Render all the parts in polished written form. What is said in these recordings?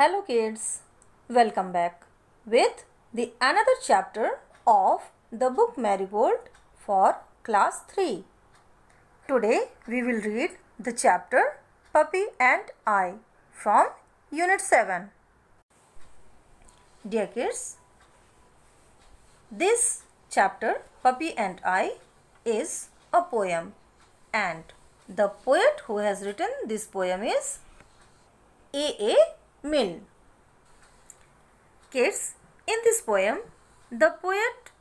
Hello kids, welcome back with the another chapter of the book Marigold for class 3. Today we will read the chapter Puppy and I from unit 7. Dear kids, this chapter Puppy and I is a poem, and the poet who has written this poem is A. Milne. Kids, in this poem, the poet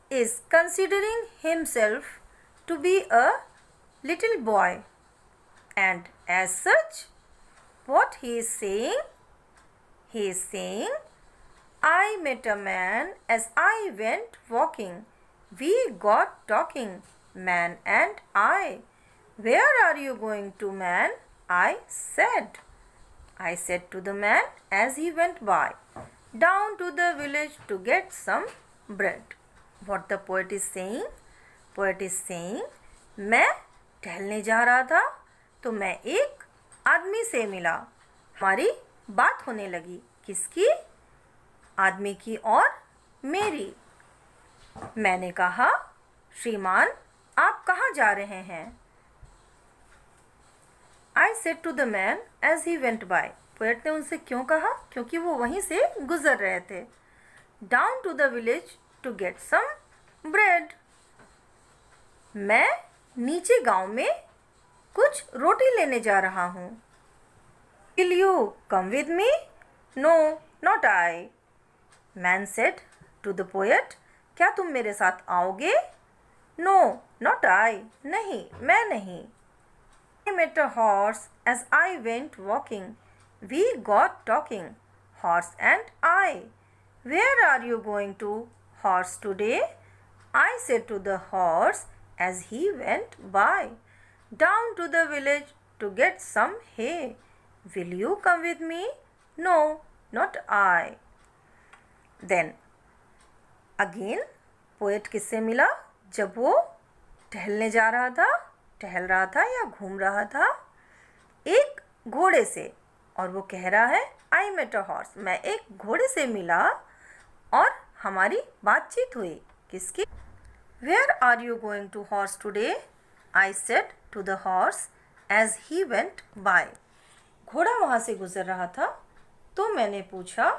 is considering himself to be a little boy, and as such, what he is saying? He is saying, I met a man as I went walking. We got talking, man and I. Where are you going to, man? I said. I said to the man as he went by, down to the village to get some bread. What the poet is saying? Poet is saying, मैं टहलने जा रहा था तो मैं एक आदमी से मिला. हमारी बात होने लगी. किसकी? आदमी की और मेरी. मैंने कहा, श्रीमान आप कहाँ जा रहे हैं? I said to the man as he went by. Poet ने उनसे क्यों कहा? क्योंकि वो वहीं से गुजर रहे थे. Down to the village to get some bread. मैं नीचे गांव में कुछ रोटी लेने जा रहा हूँ. Will you come with me? No, not I. Man said to the poet, क्या तुम मेरे साथ आओगे? No, not I. नहीं, मैं नहीं. I met a horse as I went walking. We got talking, horse and I. Where are you going to, horse, today? I said to the horse as he went by, down to the village to get some hay. Will you come with me? No, not I. Then again, poet किससे मिला? जब वो टहलने जा रहा था, टहल रहा था या घूम रहा था एक घोड़े से, और वो कह रहा है आई मेट अ हॉर्स. मैं एक घोड़े से मिला और हमारी बातचीत हुई. किसकी? Where are you going to horse today? I said to the horse as he went by. घोड़ा वहाँ से गुजर रहा था तो मैंने पूछा,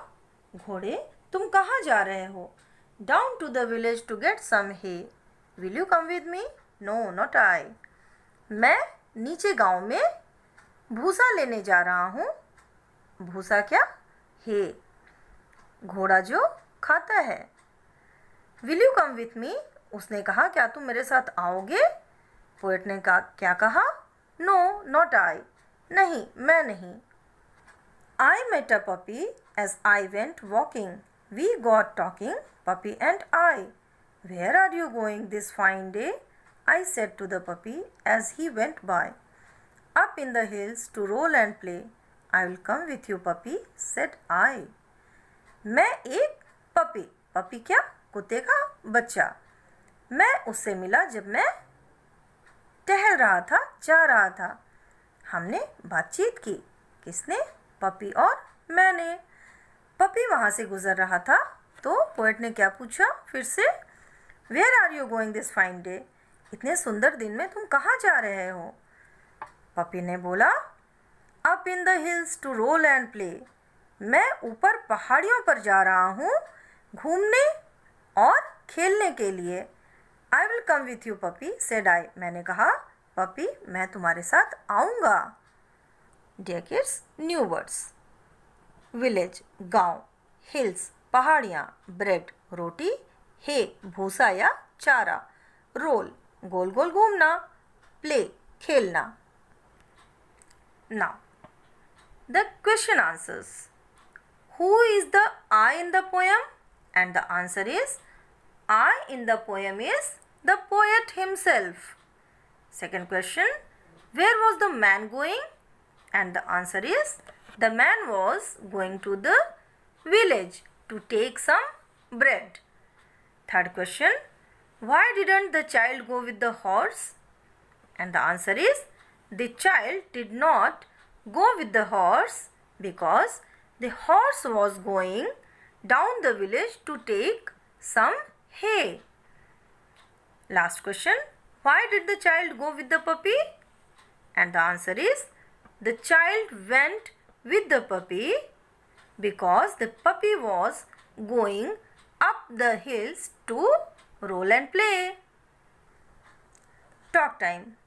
घोड़े तुम कहाँ जा रहे हो? Down to the village to get some hay. Will you come with me? No, not I. मैं नीचे गांव में भूसा लेने जा रहा हूँ. भूसा क्या? हे, घोड़ा जो खाता है. Will you come with me? उसने कहा, क्या तुम मेरे साथ आओगे? पोएट ने कहा, क्या कहा? No, not I. नहीं, मैं नहीं. I met a puppy as I went walking. We got talking, puppy and I. Where are you going this fine day? I said to the puppy as he went by, up in the hills to roll and play. I will come with you, puppy, said I. मैं एक puppy, puppy क्या? कुत्ते का बच्चा. मैं उससे मिला जब मैं टहल रहा था, जा रहा था. हमने बातचीत की. किसने? पपी और मैंने. पपी वहाँ से गुजर रहा था तो पोएट ने क्या पूछा फिर से? Where are you going this fine day? इतने सुंदर दिन में तुम कहाँ जा रहे हो? पपी ने बोला, up in the hills to roll and play. मैं ऊपर पहाड़ियों पर जा रहा हूँ घूमने और खेलने के लिए. I will come with you puppy, said I. मैंने कहा, पपी मैं तुम्हारे साथ आऊँगा. Dear kids, new words. Village गांव, हिल्स पहाड़ियाँ, ब्रेड रोटी, हे भूसा या चारा, रोल गोल गोल घूमना, प्ले खेलना. Now, the question answers. Who is the I in the poem? And the answer is, I in the poem is the poet himself. Second question, where was the man going? And the answer is, the man was going to the village to take some bread. Third question, why didn't the child go with the horse? And the answer is, the child did not go with the horse because The horse was going down the village to take some hay. Last question. Why did the child go with the puppy? And the answer is, the child went with the puppy because the puppy was going up the hills to roll and play. Talk time.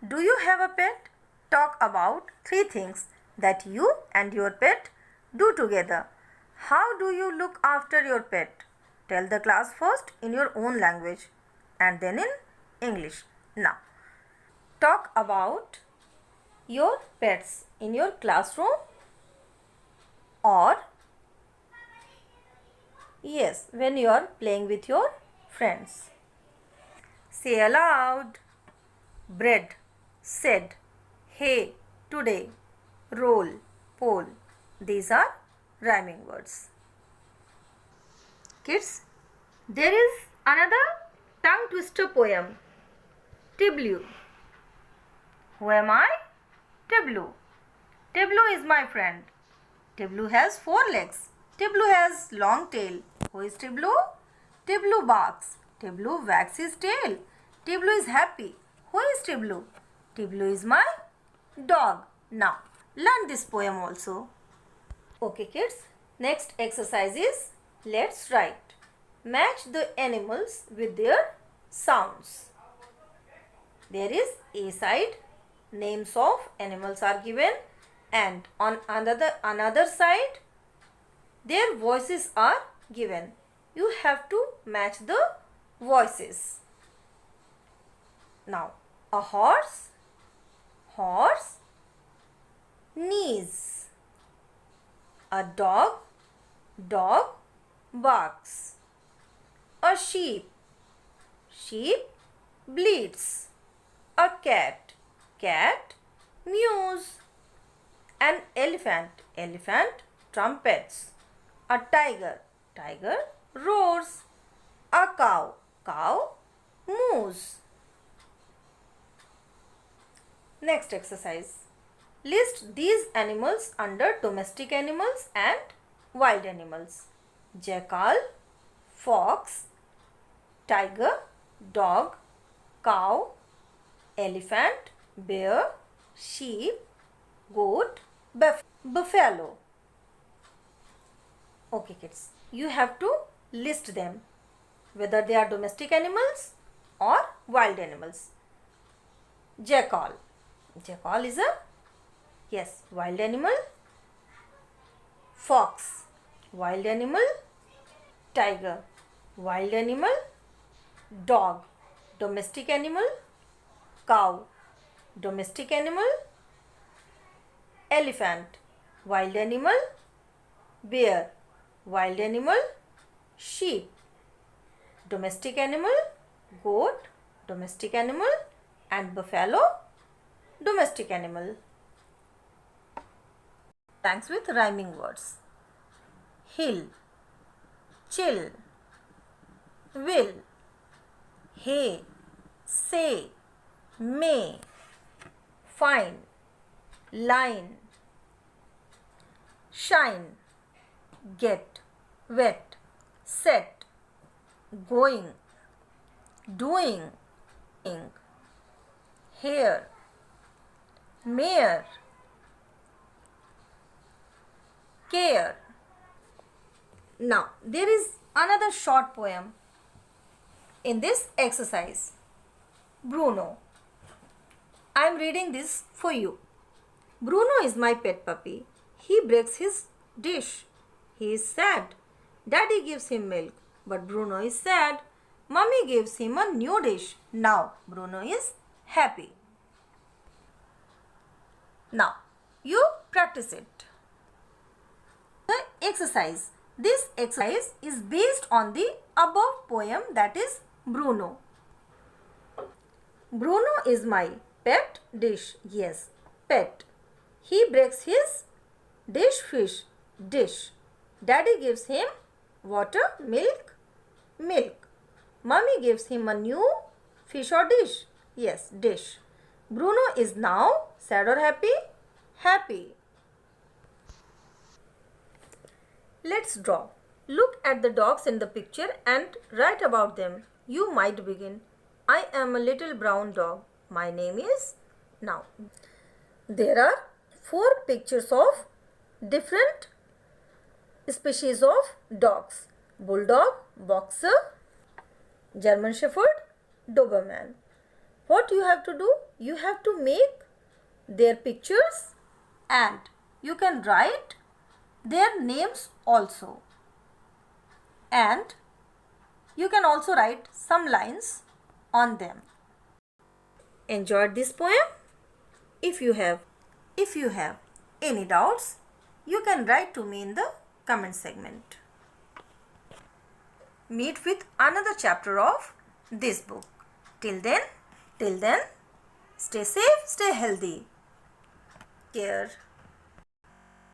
Do you have a pet? Talk about 3 things that you and your pet do together. How do you look after your pet? Tell the class first in your own language and then in English. Now, talk about your pets in your classroom or yes, when you are playing with your friends. Say aloud. Bread, said, hay, today, roll, pole. These are rhyming words. Kids, there is another tongue twister poem. Tableau. Who am I? Tableau. Tableau is my friend. Tableau has 4 legs. Tableau has long tail. Who is Tableau? Tableau barks. Tableau wags his tail. Tableau is happy. Who is Tableau? Tableau is my dog. Now, learn this poem also. Okay kids, next exercise is let's write. Match the animals with their sounds. There is A side, names of animals are given, and on another side, their voices are given. You have to match the voices. Now, a horse, horse, knees. A dog, dog, barks. A sheep, sheep, bleats. A cat, cat, mews. An elephant, elephant, trumpets. A tiger, tiger, roars. A cow, cow, moos. Next exercise. List these animals under domestic animals and wild animals. Jackal, fox, tiger, dog, cow, elephant, bear, sheep, goat, buffalo. Okay kids, you have to list them whether they are domestic animals or wild animals. Jackal. Jackal is a wild animal. Fox, wild animal. Tiger, wild animal. Dog, domestic animal. Cow, domestic animal. Elephant, wild animal. Bear, wild animal. Sheep, domestic animal. Goat, domestic animal. And buffalo, domestic animal. Thanks with rhyming words. Hill, chill, will, hay, say, may, fine, line, shine, get, wet, set, going, doing, hair, mare, care. Now, there is another short poem in this exercise. Bruno. I am reading this for you. Bruno is my pet puppy. He breaks his dish. He is sad. Daddy gives him milk, but Bruno is sad. Mummy gives him a new dish. Now, Bruno is happy. Now, you practice it. The exercise. This exercise is based on the above poem, that is Bruno. Bruno is my pet dish. Yes, pet. He breaks his dish. Daddy gives him water, milk. Mummy gives him a new fish or dish. Yes, dish. Bruno is now sad or happy? Happy. Let's draw. Look at the dogs in the picture and write about them. You might begin. I am a little brown dog. My name is. Now, there are 4 pictures of different species of dogs: bulldog, boxer, German shepherd, Doberman. What you have to do? You have to make their pictures and you can write their names also. And you can also write some lines on them. Enjoyed this poem? If you have any doubts, you can write to me in the comment segment. Meet with another chapter of this book. Till then, stay safe, stay healthy. Care.